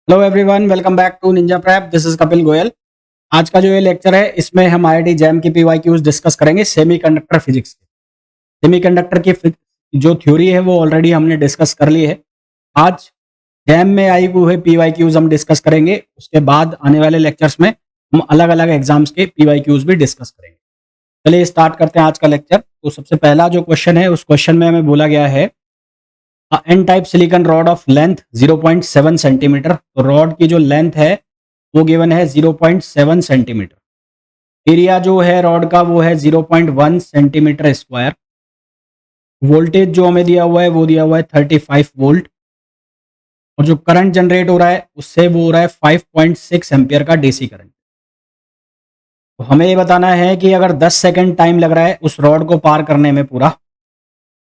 Hello everyone, welcome back to ninja prep. This is Kapil Goyal. आज का जो ये लेक्चर है इसमें हम आईआईटी जैम की पीवाईक्यूज डिस्कस करेंगे सेमीकंडक्टर फिजिक्स के। सेमीकंडक्टर की जो थ्योरी है वो ऑलरेडी हमने डिस्कस कर ली है। आज जैम में आई हुए पीवाईक्यूज हम डिस्कस करेंगे। उसके बाद आने वाले लेक्चर्स में हम अलग अलग एग्जाम्स के पीवाईक्यूज भी डिस्कस करेंगे। चलिए स्टार्ट करते हैं आज का लेक्चर। तो सबसे पहला जो क्वेश्चन है उस क्वेश्चन में हमें बोला गया है N type silicon rod of length 0.7 centimetre. तो रॉड की जो लेंथ है वो गिवन है 0.7 सेंटीमीटर। एरिया जो है रॉड का वो है 0.1 सेंटीमीटर स्क्वायर। वोल्टेज जो हमें दिया हुआ है वो दिया हुआ है 35 वोल्ट। और जो करंट जनरेट हो रहा है उससे वो हो रहा है 5.6 एम्पियर का डीसी करंट। तो हमें ये बताना है कि अगर 10 सेकंड टाइम लग रहा है उस रॉड को पार करने में, पूरा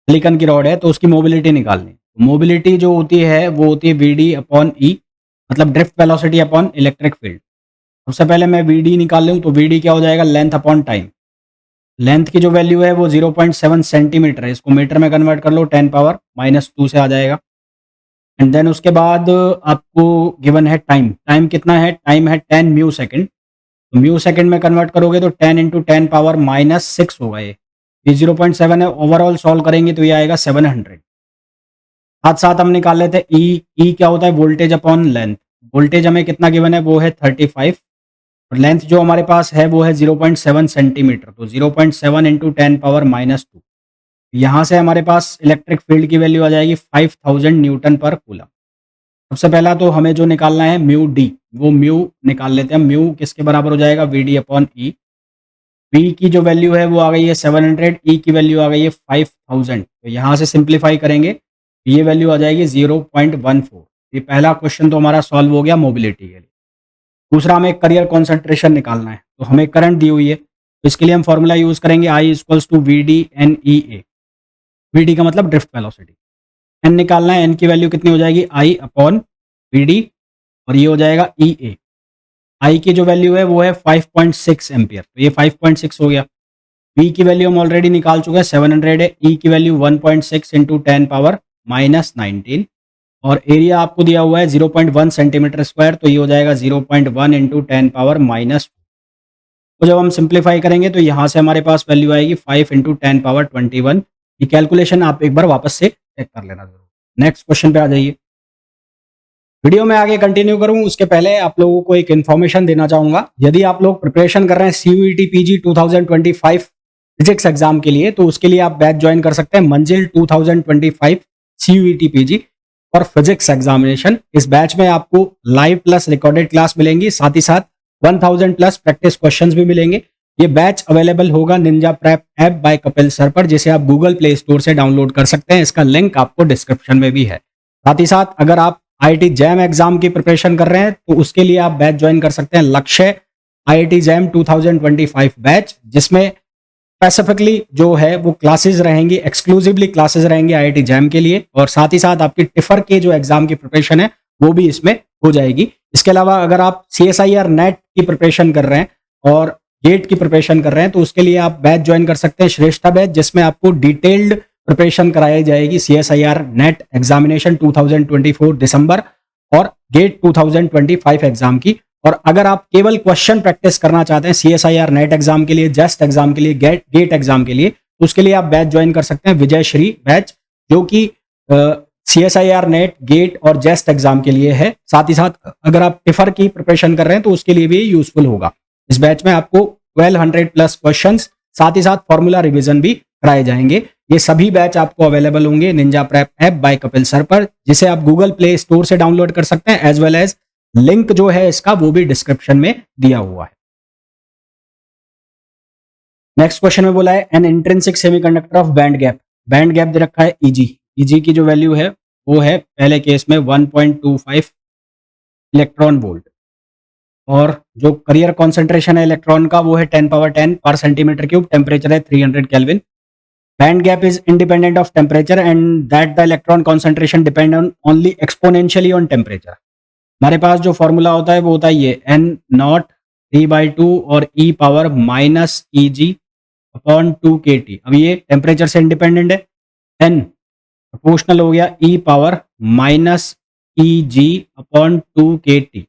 सिलिकॉन की रॉड है, तो उसकी मोबिलिटी निकालनी। मोबिलिटी जो होती है वो होती है वी डी अपॉन ई, मतलब drift velocity upon electric field. सबसे पहले मैं वी डी निकाल लूँ तो वी डी क्या हो जाएगा, लेंथ अपॉन टाइम। लेंथ की जो वैल्यू है वो 0.7 सेंटीमीटर है। इसको मीटर में कन्वर्ट कर लो, 10⁻⁻² से आ जाएगा। एंड देन उसके बाद आपको गिवन है टाइम। टाइम कितना है, टाइम है 10 म्यू सेकेंड। तो म्यू सेकेंड में कन्वर्ट करोगे तो 10 × 10⁻⁻6 होगा। ये 0.7 है। ओवरऑल सॉल्व करेंगे तो ये आएगा 700। साथ साथ हम निकाल लेते हैं ई क्या होता है, वोल्टेज अपॉन लेंथ। वोल्टेज हमें कितना गिवन है वो है 35 और लेंथ जो हमारे पास है वो है 0.7 सेंटीमीटर। तो 0.7 × 10⁻⁻²। यहाँ से हमारे पास इलेक्ट्रिक फील्ड की वैल्यू आ जाएगी 5000 न्यूटन पर कूलम। सबसे पहला तो हमें जो निकालना है म्यू डी, वो म्यू निकाल लेते हैं। म्यू किसके बराबर हो जाएगा, V D upon E. V की जो वैल्यू है वो आ गई है 700, ई की वैल्यू आ गई है 5000। तो यहाँ से सिंप्लीफाई करेंगे ये वैल्यू आ जाएगी 0.14। ये पहला क्वेश्चन तो हमारा सॉल्व हो गया मोबिलिटी के लिए। दूसरा हमें करियर कॉन्सेंट्रेशन निकालना है। तो हमें करंट दी हुई है तो इसके लिए हम फॉर्मूला यूज करेंगे I = VD/NEA। VD का मतलब ड्रिफ्ट वेलोसिटी। एन निकालना है, एन की वैल्यू कितनी हो जाएगी, I/VD और ये हो जाएगा EA। आई की जो वैल्यू है वो है 5.6 एम्पियर। तो ये 5.6 हो गया। वी की वैल्यू हम ऑलरेडी निकाल चुके हैं, 700 है। ई की वैल्यू 1.6 × 10⁻⁻19 और एरिया आपको दिया हुआ है 0.1 सेंटीमीटर स्क्वायर। तो ये हो जाएगा 0.1 × 10⁻⁻2। तो जब हम सिंप्लीफाई करेंगे तो यहाँ से हमारे पास वैल्यू आएगी 5 × 10⁻21। ये कैलकुलेशन आप एक बार वापस से चेक कर लेना जरूर। नेक्स्ट क्वेश्चन पे आ जाइए। वीडियो में आगे कंटिन्यू करूं उसके पहले आप लोगों को एक इन्फॉर्मेशन देना चाहूंगा। यदि आप लोग प्रिपरेशन कर रहे हैं CUET PG 2025 फिजिक्स एग्जाम के लिए तो उसके लिए आप बैच ज्वाइन कर सकते हैं, मंजिल 2025 CUET PG और फिजिक्स एग्जामिनेशन। इस बैच में आपको लाइव प्लस रिकॉर्डेड क्लास मिलेंगी, साथ ही साथ 1000+ प्रैक्टिस क्वेश्चंस भी मिलेंगे। ये बैच अवेलेबल होगा Ninja prep app by Kapil sir पर, जिसे आप गूगल प्ले स्टोर से डाउनलोड कर सकते हैं। इसका लिंक आपको डिस्क्रिप्शन में भी है। साथ ही साथ अगर आप आईआईटी जैम एग्जाम की प्रिपरेशन कर रहे हैं तो उसके लिए आप बैच ज्वाइन कर सकते हैं, लक्ष्य आईआईटी जैम 2025 बैच, जिसमें स्पेसिफिकली जो है वो क्लासेस रहेंगी, एक्सक्लूसिवली क्लासेस रहेंगी आईआईटी जैम के लिए। और साथ ही साथ आपकी टिफर के जो एग्जाम की प्रिपरेशन है वो भी इसमें हो जाएगी। इसके अलावा अगर आप CSIR नेट की प्रिपरेशन कर रहे हैं और गेट की प्रिपरेशन कर रहे हैं तो उसके लिए आप बैच ज्वाइन कर सकते हैं, श्रेष्ठा बैच, जिसमें आपको डिटेल्ड प्रिपरेशन कराई जाएगी CSIR नेट एग्जामिनेशन 2024 दिसंबर और गेट 2025 एग्जाम की। और अगर आप केवल क्वेश्चन प्रैक्टिस करना चाहते हैं CSIR नेट एग्जाम के लिए, जस्ट एग्जाम के लिए, गेट एग्जाम के लिए, तो उसके लिए आप बैच ज्वाइन कर सकते हैं, विजय श्री बैच, जो कि CSIR नेट, गेट और जेस्ट एग्जाम के लिए है। साथ ही साथ अगर आप टिफर की प्रिपरेशन कर रहे हैं तो उसके लिए भी यूजफुल होगा। इस बैच में आपको 1200+ क्वेश्चंस, साथ ही साथ फॉर्मूला रिवीजन भी कराए जाएंगे। ये सभी बैच आपको अवेलेबल होंगे Ninja prep app by Kapil sir पर, जिसे आप गूगल प्ले स्टोर से डाउनलोड कर सकते हैं, एज वेल एज लिंक जो है इसका वो भी डिस्क्रिप्शन में दिया हुआ है। नेक्स्ट क्वेश्चन में बोला है an intrinsic semiconductor of band gap. Band gap दे रखा है EG। EG की जो वैल्यू है वो है पहले केस में 1.25 इलेक्ट्रॉन वोल्ट और जो करियर कॉन्सेंट्रेशन है इलेक्ट्रॉन का वो है 10⁻10 पर सेंटीमीटर क्यूब। टेम्परेचर है 300 kelvin. Band gap is independent of temperature and that the electron concentration depend on only exponentially on temperature. हमारे पास जो फॉर्मूला होता है वो होता है ये N0 3/2 और e⁻⁻(EG) अपॉन 2 kT। अब ये टेम्परेचर से इंडिपेंडेंट है। N प्रोपोर्शनल हो गया e⁻⁻ ई जी अपॉन 2 kT।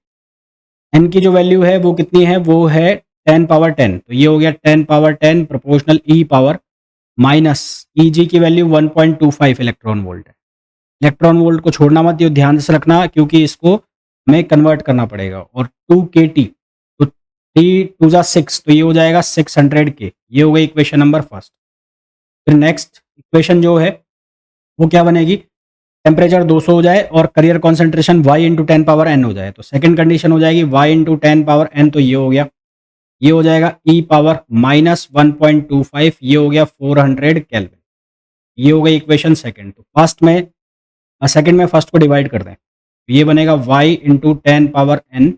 एन की जो वैल्यू है वो कितनी है, वो है 10 पावर 10, तो ये हो गया 10 पावर 10 प्रोपोर्शनल ई पावर माइनस ई जी की वैल्यू 1.25 इलेक्ट्रॉन वोल्ट है। इलेक्ट्रॉन वोल्ट को छोड़ना मत, ये ध्यान से रखना क्योंकि इसको हमें कन्वर्ट करना पड़ेगा। और 2 kT, तो 3 2 6, तो ये हो जाएगा 600 K। ये हो गई इक्वेशन नंबर फर्स्ट। फिर नेक्स्ट इक्वेशन जो है वो क्या बनेगी, टेम्परेचर 200 हो जाए और career concentration y into 10 power n हो जाए, तो सेकंड कंडीशन हो जाएगी y इंटू 10 पावर n, तो ये हो गया, ये हो जाएगा e पावर माइनस 1.25, ये हो गया 400 केल्विन। ये हो गई इक्वेशन सेकंड। तो फर्स्ट में सेकंड में फर्स्ट को डिवाइड कर दें, तो ये बनेगा y into 10 power n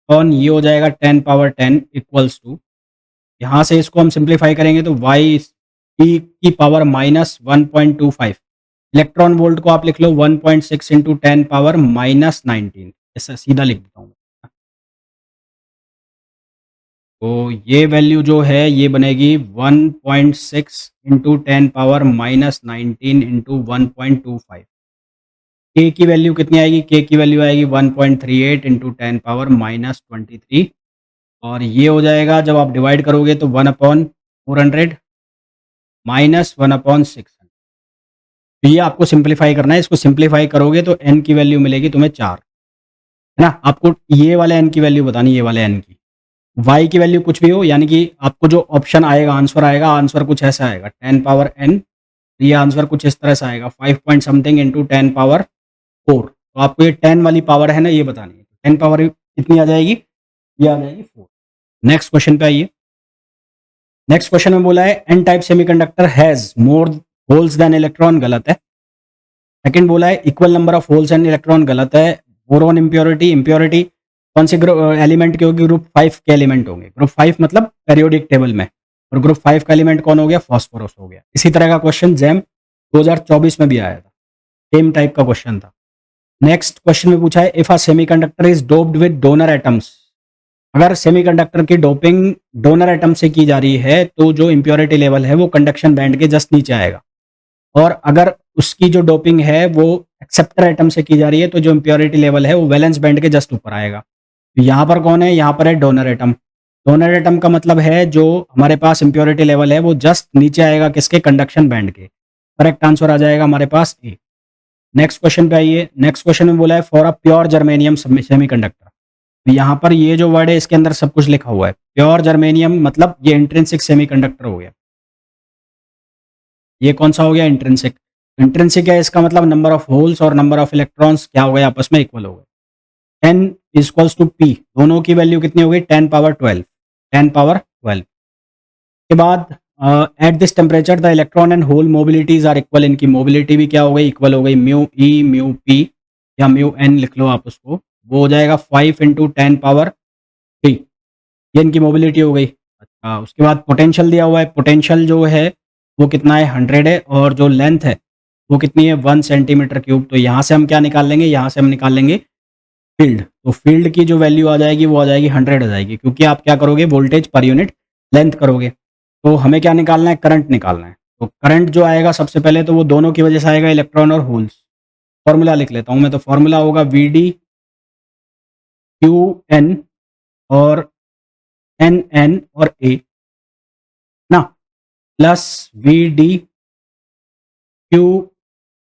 on, ये हो जाएगा 10 पावर 10 इक्वल्स टू, यहाँ से इसको हम सिंप्लीफाई करेंगे तो y e की पावर माइनस 1.25, इलेक्ट्रॉन वोल्ट को आप लिख लो 1.6 इंटू 10 पावर-19, ऐसा सीधा लिख देता हूँ। तो ये वैल्यू जो है ये बनेगी 1.6 इंटू 10 पावर-19 इंटू 1.25। के की वैल्यू कितनी आएगी, के की वैल्यू आएगी 1.38 इंटू 10 पावर-23, और ये हो जाएगा जब आप डिवाइड करोगे तो 1/400 माइनस 1/600। तो ये आपको सिंप्लीफाई करना है, इसको सिंप्लीफाई करोगे तो n की वैल्यू मिलेगी तुम्हें 4, है ना। आपको ये वाले n की वैल्यू बतानी, ये वाले n की, y की वैल्यू कुछ भी हो, यानी कि आपको जो ऑप्शन आएगा, आंसर कुछ ऐसा आएगा 10 पावर n, ये आंसर कुछ इस तरह से आएगा 5 पॉइंट समथिंग इंटू 10 पावर 4। तो आपको ये 10 वाली पावर है ना ये बतानी है, 10 पावर कितनी आ जाएगी, ये आ जाएगी 4। नेक्स्ट क्वेश्चन पे आइए। नेक्स्ट क्वेश्चन में बोला है N type semiconductor has more holes than electron, गलत है। सेकंड बोला है equal number of holes and electron, गलत है। बोरोन इम्प्योरिटी, इम्प्योरिटी कौन से एलिमेंट के होगी, ग्रुप 5 के एलिमेंट होंगे। ग्रुप 5 मतलब पेरियोडिक टेबल में, और ग्रुप 5 का एलिमेंट कौन हो गया, फॉस्फोरस हो गया। इसी तरह का क्वेश्चन जैम 2024 में भी आया था, सेम टाइप का क्वेश्चन था। नेक्स्ट क्वेश्चन में पूछा है if a semiconductor is doped with donor atoms, अगर सेमीकंडक्टर की डोपिंग डोनर एटम से की जा रही है तो जो इम्प्योरिटी लेवल है वो कंडक्शन बैंड के जस्ट नीचे आएगा, और अगर उसकी जो डोपिंग है वो एक्सेप्टर एटम से की जा रही है तो जो इम्प्योरिटी लेवल है वो वैलेंस बैंड के जस्ट ऊपर आएगा। तो यहाँ पर कौन है, यहाँ पर है डोनर एटम। डोनर एटम का मतलब है जो हमारे पास इम्प्योरिटी लेवल है वो जस्ट नीचे आएगा किसके, कंडक्शन बैंड के। करेक्ट आंसर आ जाएगा हमारे पास ए। नेक्स्ट क्वेश्चन पे आइए। नेक्स्ट क्वेश्चन में बोला है for a pure germanium semiconductor, तो यहाँ पर ये जो वर्ड है इसके अंदर सब कुछ लिखा हुआ है। प्योर जर्मेनियम मतलब ये इंट्रिंसिक सेमीकंडक्टर हो गया। ये कौन सा हो गया, इंट्रिंसिक। इंट्रिंसिक है, इसका मतलब नंबर ऑफ होल्स और नंबर ऑफ इलेक्ट्रॉन्स क्या हो गए, आपस में इक्वल हो गए। 10 इक्वल्स टू पी, दोनों की वैल्यू कितनी हो गई, 10 पावर 12, 10 पावर 12 के बाद at this temperature the electron and hole mobilities are equal, इनकी मोबिलिटी भी क्या हो गई, इक्वल हो गई। म्यू ई म्यू पी या म्यू एन लिख लो आप उसको, वो हो जाएगा 5 इंटू 10 पावर 3, ये इनकी मोबिलिटी हो गई। अच्छा, उसके बाद पोटेंशियल दिया हुआ है, पोटेंशियल जो है वो कितना है, 100 है, और जो लेंथ है वो कितनी है, 1 सेंटीमीटर क्यूब। तो यहाँ से हम क्या निकाल लेंगे, यहाँ से हम निकाल लेंगे फील्ड। तो फील्ड की जो वैल्यू आ जाएगी वो आ जाएगी 100 आ जाएगी, क्योंकि आप क्या करोगे, वोल्टेज पर यूनिट लेंथ करोगे। तो हमें क्या निकालना है, करंट निकालना है। तो करंट जो आएगा सबसे पहले तो वो दोनों की वजह से आएगा, इलेक्ट्रॉन और होल्स। फॉर्मूला लिख लेता हूँ मैं, तो फॉर्मूला होगा वी डी क्यू एन और एन एन और ए ना, plus V D Q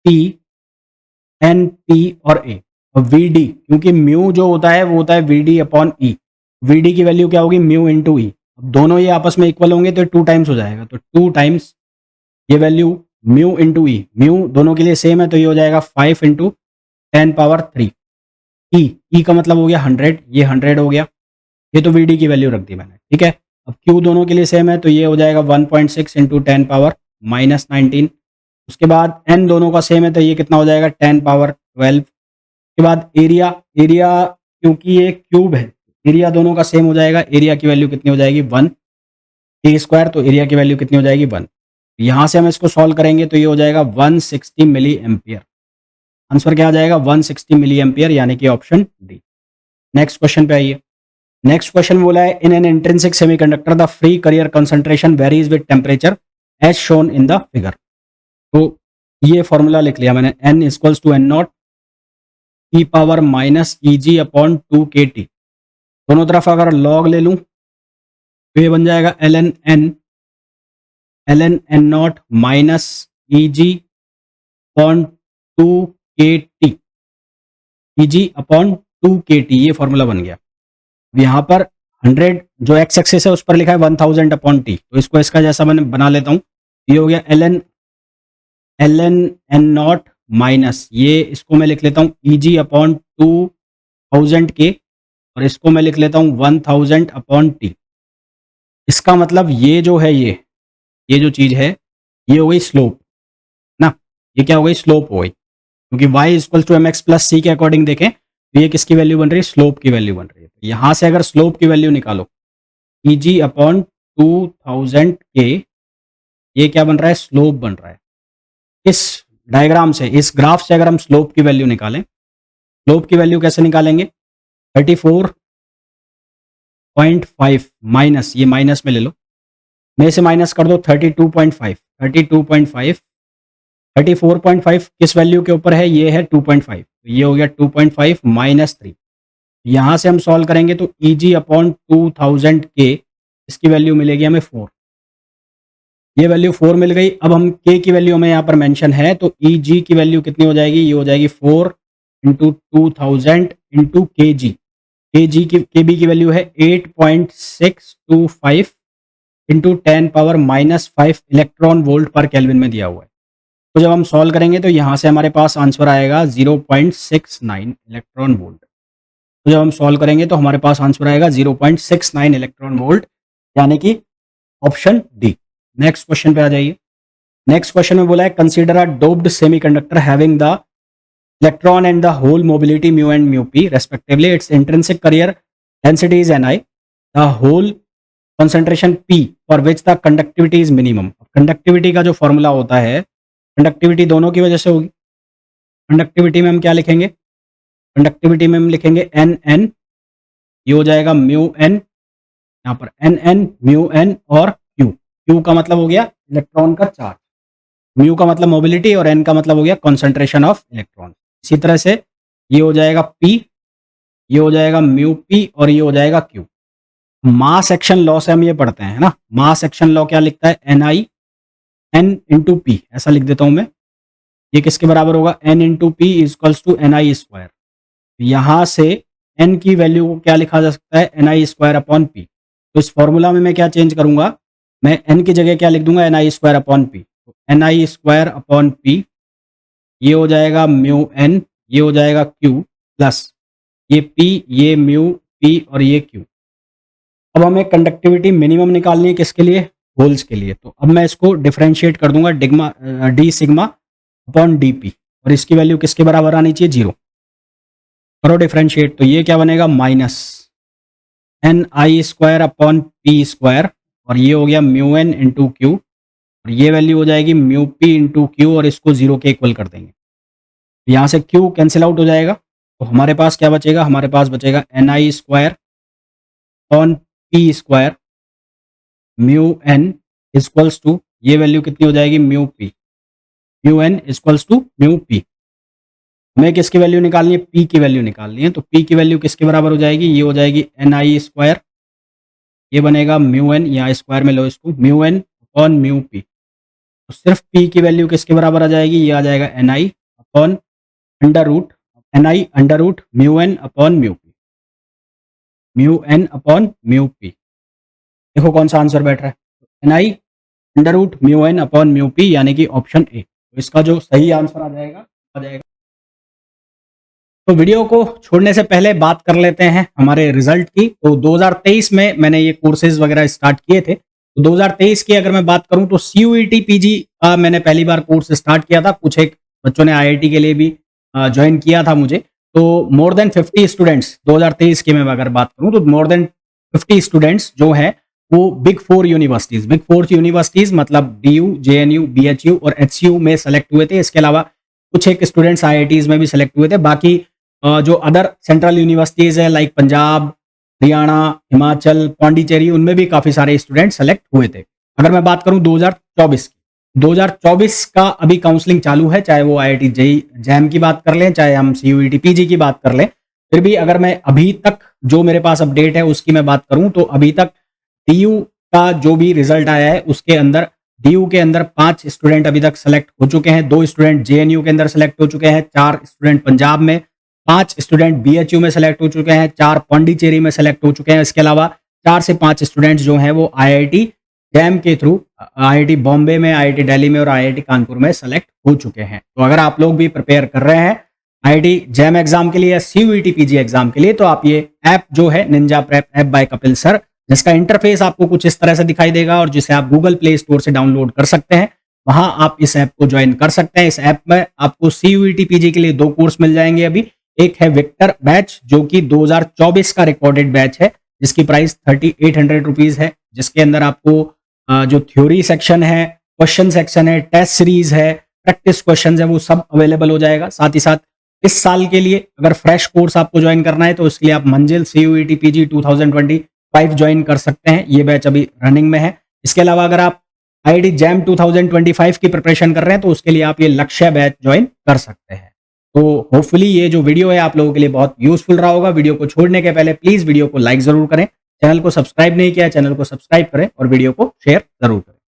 T N P और ए। और वी डी, क्योंकि म्यू जो होता है वो होता है V D upon E, V D की वैल्यू क्या होगी, म्यू इंटू ई। दोनों ये आपस में इक्वल होंगे तो 2 टाइम्स हो जाएगा, तो 2 टाइम्स ये वैल्यू म्यू इंटू ई, म्यू दोनों के लिए सेम है तो ये हो जाएगा 5 इंटू 10 पावर 3। ई का मतलब हो गया 100, ये 100 हो गया, ये तो वी डी की वैल्यू रख दी मैंने, ठीक है। अब क्यू दोनों के लिए सेम है तो ये हो जाएगा 1.6 इंटू 10 पावर-19। उसके बाद एन दोनों का सेम है तो ये कितना हो जाएगा, 10 पावर 12। के बाद एरिया, एरिया क्योंकि ये क्यूब है, एरिया दोनों का सेम हो जाएगा, एरिया की वैल्यू कितनी हो जाएगी, 1 ए स्क्वायर, तो एरिया की वैल्यू कितनी हो जाएगी, 1। यहाँ से हम इसको सॉल्व करेंगे तो ये हो जाएगा 160 मिली एम्पियर। आंसर क्या आ जाएगा, 160 मिली एम्पियर, यानी कि ऑप्शन डी। नेक्स्ट क्वेश्चन पे आइए। नेक्स्ट क्वेश्चन बोला है in an intrinsic semiconductor the free carrier concentration varies with temperature as shown in the figure. तो ये फॉर्मूला लिख लिया मैंने, n equals to n not E power minus E G upon 2 KT। दोनों तरफ अगर लॉग ले लूँ तो ये बन जाएगा ln n not minus E G upon 2 KT, E G upon 2 KT, ये फॉर्मूला बन गया। अब यहाँ पर 100 जो एक्स एक्सिस है उस पर लिखा है 1000 अपॉन टी, तो इसको इसका जैसा मैंने बना लेता हूँ। ये हो गया ln n नॉट माइनस, ये इसको मैं लिख लेता हूँ ई जी अपॉन 2000 के, और इसको मैं लिख लेता हूँ 1000 अपॉन टी। इसका मतलब ये जो है ये जो चीज़ है ये हो गई स्लोप ना, ये क्या हो गई, स्लोप हो गई, क्योंकि y equal to m x plus c के अकॉर्डिंग देखें तो ये किसकी वैल्यू बन रही है, स्लोप की वैल्यू बन रही है। तो यहाँ से अगर स्लोप की वैल्यू निकालो ई जी अपॉन 2000 के, ये क्या बन रहा है, स्लोप बन रहा है। इस डायग्राम से, इस ग्राफ से अगर हम स्लोप की वैल्यू निकालें, स्लोप की वैल्यू कैसे निकालेंगे, 34.5 माइनस, ये माइनस में ले लो, में से माइनस कर दो 32.5, 34.5 किस वैल्यू के ऊपर है, ये है 2.5, तो ये हो गया 2.5 माइनस 3। यहाँ से हम सॉल्व करेंगे तो ई जी अपॉन 2000 के, इसकी वैल्यू मिलेगी हमें 4, ये वैल्यू 4 मिल गई। अब हम के की वैल्यू हमें यहाँ पर मेंशन है, तो ई जी की वैल्यू कितनी हो जाएगी, ये हो जाएगी 4 इंटू 2000 इंटू के जी, के बी की वैल्यू है 8.625 इंटू 10⁻⁵ इलेक्ट्रॉन वोल्ट पर केल्विन में दिया हुआ है। तो जब हम सॉल्व करेंगे तो यहाँ से हमारे पास आंसर आएगा 0.69 इलेक्ट्रॉन वोल्ट। तो जब हम सॉल्व करेंगे तो हमारे पास आंसर आएगा 0.69 इलेक्ट्रॉन वोल्ट, यानी कि ऑप्शन डी। नेक्स्ट क्वेश्चन पे आ जाइए। नेक्स्ट क्वेश्चन में बोला है consider a doped semiconductor having the electron and the hole mobility mu and mu P respectively, its intrinsic carrier density is Ni, the hole concentration P for which the conductivity is minimum. Conductivity का जो formula होता है, conductivity दोनों की वजह से होगी। Conductivity में हम क्या लिखेंगे, कंडक्टिविटी में हम लिखेंगे NN, ये हो जाएगा म्यू एन, यहाँ पर NN म्यू एन, और Q का मतलब हो गया इलेक्ट्रॉन का चार्ज, म्यू का मतलब मोबिलिटी, और N का मतलब हो गया कॉन्सेंट्रेशन ऑफ इलेक्ट्रॉन। इसी तरह से ये हो जाएगा P, ये हो जाएगा म्यू P, और ये हो जाएगा Q। मास एक्शन लॉ से हम ये पढ़ते हैं ना, मास एक्शन लॉ क्या लिखता है, Ni N इंटू पी, ऐसा लिख देता हूं मैं। ये किसके बराबर होगा, N into P equals to Ni square. यहां से N की वैल्यू को क्या लिखा जा सकता है, Ni स्क्वायर अपॉन पी। तो इस फॉर्मूला में मैं क्या चेंज करूंगा, मैं N की जगह क्या लिख दूंगा, Ni square upon P. Ni square upon P, ये हो जाएगा म्यू N, ये हो जाएगा Q, प्लस ये P, ये म्यू P, और ये Q। अब हमें कंडक्टिविटी मिनिमम निकालनी है, किसके लिए, होल्स के लिए। तो अब मैं इसको डिफरेंशिएट कर दूंगा D sigma upon D P, और इसकी वैल्यू किसके बराबर आनी चाहिए, 0। करो डिफरेंशिएट, तो ये क्या बनेगा, minus Ni square upon P square, और ये हो गया म्यू एन इंटू क्यू, और ये वैल्यू हो जाएगी म्यू पी इंटू क्यू, और इसको 0 के इक्वल कर देंगे। तो यहाँ से Q कैंसिल आउट हो जाएगा, तो हमारे पास क्या बचेगा, हमारे पास बचेगा Ni square upon P square mu N equals to, ये वैल्यू कितनी हो जाएगी, mu P, mu N equals to mu P. हमें किसकी वैल्यू निकालनी है, पी की वैल्यू निकालनी है। तो पी की वैल्यू किसके बराबर हो जाएगी, ये हो जाएगी Ni स्क्वायर, ये बनेगा म्यू एन, यहाँ स्क्वायर में लो इसको, mu N upon mu P. तो सिर्फ पी की वैल्यू किसके बराबर आ जाएगी, ये आ जाएगा Ni upon under root, Ni under root mu N upon mu P, mu N upon mu P. देखो कौन सा आंसर बैठ रहा है, Ni under root mu N upon mu P, यानी कि ऑप्शन ए। तो इसका जो सही आंसर आ जाएगा। तो वीडियो को छोड़ने से पहले बात कर लेते हैं हमारे रिजल्ट की। तो 2023 में मैंने ये कोर्सेज वगैरह स्टार्ट किए थे। तो 2023 की अगर मैं बात करूं तो CUET PG का मैंने पहली बार कोर्स स्टार्ट किया था। कुछ एक बच्चों ने IIT के लिए भी ज्वाइन किया था मुझे। तो मोर देन 50 स्टूडेंट्स 2023 की मैं अगर बात करूं तो मोर देन 50 स्टूडेंट्स जो है वो बिग 4 यूनिवर्सिटीज मतलब DU, JNU, BHU और HCU में सेलेक्ट हुए थे। इसके अलावा कुछ एक स्टूडेंट्स IITs में भी सेलेक्ट हुए थे। बाकी जो अदर सेंट्रल यूनिवर्सिटीज है लाइक पंजाब, हरियाणा, हिमाचल, पांडिचेरी, उनमें भी काफी सारे स्टूडेंट सेलेक्ट हुए थे। अगर मैं बात करूं 2024 की, 2024 का अभी काउंसलिंग चालू है, चाहे वो IIT जेई जैम की बात कर लें, चाहे हम CUET PG की बात कर लें। फिर भी अगर मैं अभी तक जो मेरे पास अपडेट है उसकी मैं बात करूं तो अभी तक DU का जो भी रिजल्ट आया है उसके अंदर DU के अंदर 5 स्टूडेंट अभी तक सेलेक्ट हो चुके हैं, 2 स्टूडेंट JNU के अंदर सेलेक्ट हो चुके हैं, 4 स्टूडेंट पंजाब में, 5 स्टूडेंट BHU में सेलेक्ट हो चुके हैं, 4 पांडिचेरी में सेलेक्ट हो चुके हैं। इसके अलावा 4 से 5 स्टूडेंट्स जो हैं वो IIT जैम के थ्रू IIT बॉम्बे में, IIT दिल्ली में और IIT कानपुर में सेलेक्ट हो चुके हैं। तो अगर आप लोग भी प्रिपेयर कर रहे हैं IIT जैम एग्जाम के लिए या CUET PG एग्जाम के लिए, तो आप ये ऐप जो है Ninja prep app by Kapil sir, जिसका इंटरफेस आपको कुछ इस तरह से दिखाई देगा और जिसे आप गूगल प्ले स्टोर से डाउनलोड कर सकते हैं, वहां आप इस ऐप को ज्वाइन कर सकते हैं। इस ऐप में आपको CUET PG के लिए 2 कोर्स मिल जाएंगे अभी। एक है विक्टर बैच जो कि 2024 का रिकॉर्डेड बैच है, जिसकी प्राइस 3800 रुपीज है, जिसके अंदर आपको जो थ्योरी सेक्शन है, क्वेश्चन सेक्शन है, टेस्ट सीरीज है, प्रैक्टिस क्वेश्चन है, वो सब अवेलेबल हो जाएगा। साथ ही साथ इस साल के लिए अगर फ्रेश कोर्स आपको ज्वाइन करना है तो उसके लिए आप मंजिल CUET PG 2025 ज्वाइन कर सकते हैं। ये बैच अभी रनिंग में है। इसके अलावा अगर आप IIT जैम 2025 की प्रिपरेशन कर रहे हैं तो उसके लिए आप ये लक्ष्य बैच ज्वाइन कर सकते हैं। तो होपफुली ये जो वीडियो है आप लोगों के लिए बहुत यूजफुल रहा होगा। वीडियो को छोड़ने के पहले प्लीज वीडियो को लाइक जरूर करें, चैनल को सब्सक्राइब नहीं किया चैनल को सब्सक्राइब करें और वीडियो को शेयर जरूर करें।